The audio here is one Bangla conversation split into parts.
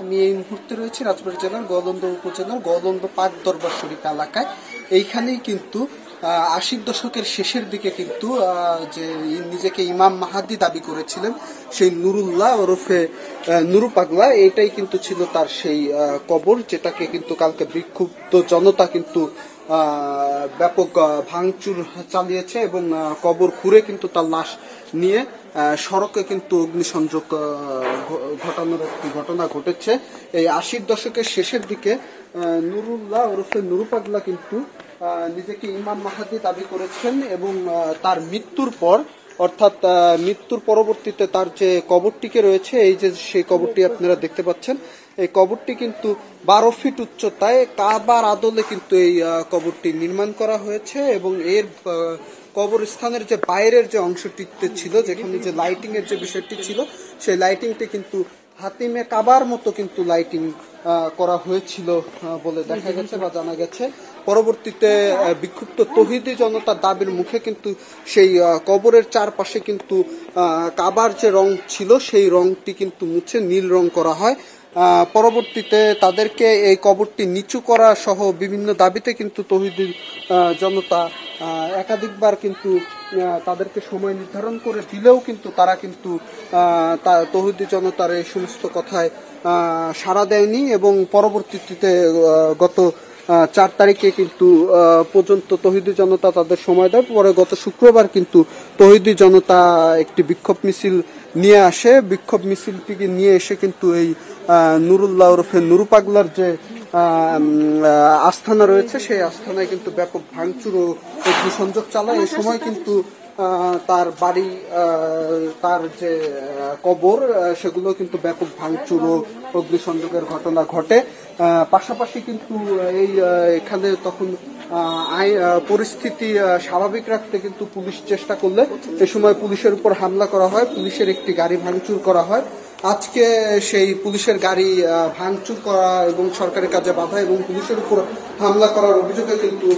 আমি এই মুহূর্তে রয়েছি রাজবাড়ী জেলার গোয়ালন্দ উপজেলার গোয়ালন্দ পাক দরবার শরীফ এলাকায়। এইখানেই কিন্তু ৮০ দশকের শেষের দিকে কিন্তু যে নিজেকে ইমাম মাহাদি দাবি করেছিলেন সেই নুরুল্লাহ ওরফে নুরু পাগলা, এটাই কিন্তু ছিল তার সেই কবর, যেটাকে কিন্তু কালকে বিক্ষুব্ধ জনতা কিন্তু ব্যাপক ভাঙচুর চালিয়েছে এবং কবর খুঁড়ে কিন্তু তার লাশ নিয়ে সড়কে কিন্তু অগ্নিসংযোগ ঘটানোর একটি ঘটনা ঘটেছে। এই ৮০ দশকের শেষের দিকে নুরুল্লাহ ওরফে নুরু পাগলা কিন্তু নিজেকে ইমাম মাহাদি দাবি করেছেন এবং তার মৃত্যুর পর অর্থাৎ মৃত্যুর পরবর্তীতে তার যে কবরটিকে রয়েছে, এই যে সেই কবরটি আপনারা দেখতে পাচ্ছেন, এই কবরটি কিন্তু ১২ ফিট উচ্চতায় কাবার আদলে কিন্তু এই কবরটি নির্মাণ করা হয়েছে এবং এর কবরস্থানের যে বাইরের যে অংশটিতে ছিল, যেখানে যে লাইটিং এর যে বিষয়টি ছিল, সেই লাইটিংটি কিন্তু হাতিমে কাবার মতো কিন্তু লাইটিং করা হয়েছিল বলে দেখা গেছে বা জানা গেছে। পরবর্তীতে বিক্ষুব্ধ তৌহিদি জনতার দাবির মুখে কিন্তু সেই কবরের চারপাশে কিন্তু কাবার যে রং ছিল সেই রংটি কিন্তু মুছে নীল রং করা হয়। পরবর্তীতে তাদেরকে এই কবরটি নিচু করা সহ বিভিন্ন দাবিতে কিন্তু তৌহিদি জনতা একাধিকবার কিন্তু তাদেরকে সময় নির্ধারণ করে দিলেও কিন্তু তারা কিন্তু তৌহিদি জনতার এই সমস্ত কথায় সাড়া দেয়নি এবং পরবর্তীতে গত ৪ তারিখে কিন্তু পর্যন্ত তৌহিদি জনতা তাদের সময় দেয়। পরে গত শুক্রবার কিন্তু তৌহিদি জনতা একটি বিক্ষোভ মিছিল নিয়ে আসে। বিক্ষোভ মিছিলটিকে নিয়ে এসে কিন্তু এই নুরুল্লাহ ওরফে নুরু পাগলার যে আস্থানা রয়েছে সেই আস্থানায় কিন্তু ব্যাপক ভাঙচুর ও অগ্নিসংযোগ চালায়। এই সময় কিন্তু তার বাড়ি, তার যে কবর, সেগুলো কিন্তু ব্যাপক ভাঙচুর ও অগ্নিসংযোগের ঘটনা ঘটে। পাশাপাশি কিন্তু এই এখানে তখন পরিস্থিতি স্বাভাবিক রাখতে কিন্তু পুলিশ চেষ্টা করলে এ সময় পুলিশের উপর হামলা করা হয়, পুলিশের একটি গাড়ি ভাঙচুর করা হয়। আজকে সেই পুলিশের গাড়ি ভাঙচুর করা এবং সরকারি কাজে বাধা এবং পুলিশের উপর হামলা করার অভিযোগে কিন্তু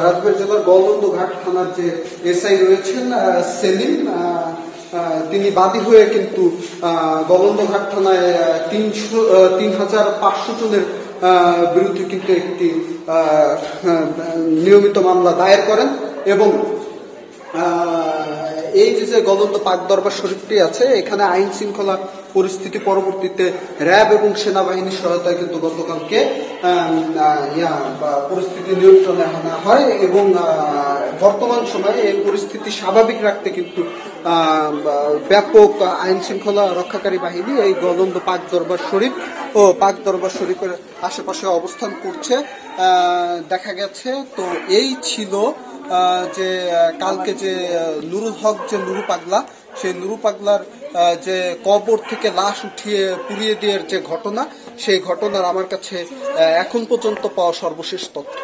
রাজবাড়ী জেলার গোয়ালন্দ ঘাট থানার যে এসআই রয়েছেন সেলিম, তিনি বাদী হয়ে কিন্তু গোয়ালন্দ ঘাট থানায় ৩,৫০০ জনের বিরুদ্ধে কিন্তু একটি নিয়মিত মামলা দায়ের করেন এবং এই যে গোয়ালন্দ পাক দরবার শরীফটি আছে, এখানে আইন শৃঙ্খলা পরিস্থিতি পরবর্তীতে র্যাব এবং সেনাবাহিনীর সহায়তায় কিন্তু গতকালকে পরিস্থিতি নিয়ন্ত্রণে আনা হয় এবং বর্তমান সময়ে এই পরিস্থিতি স্বাভাবিক রাখতে কিন্তু ব্যাপক আইন শৃঙ্খলা রক্ষাকারী বাহিনী এই গোয়ালন্দ পাক দরবার শরীফ ও পাক দরবার শরীফের আশেপাশে অবস্থান করছে দেখা গেছে। তো এই ছিল যে কালকে যে নুরুল হক যে নুরু পাগলা, সেই নুরু পাগলার যে কবর থেকে লাশ উঠিয়ে পুড়িয়ে দেওয়ার যে ঘটনা, সেই ঘটনার আমার কাছে এখন পর্যন্ত পাওয়া সর্বশেষ তথ্য।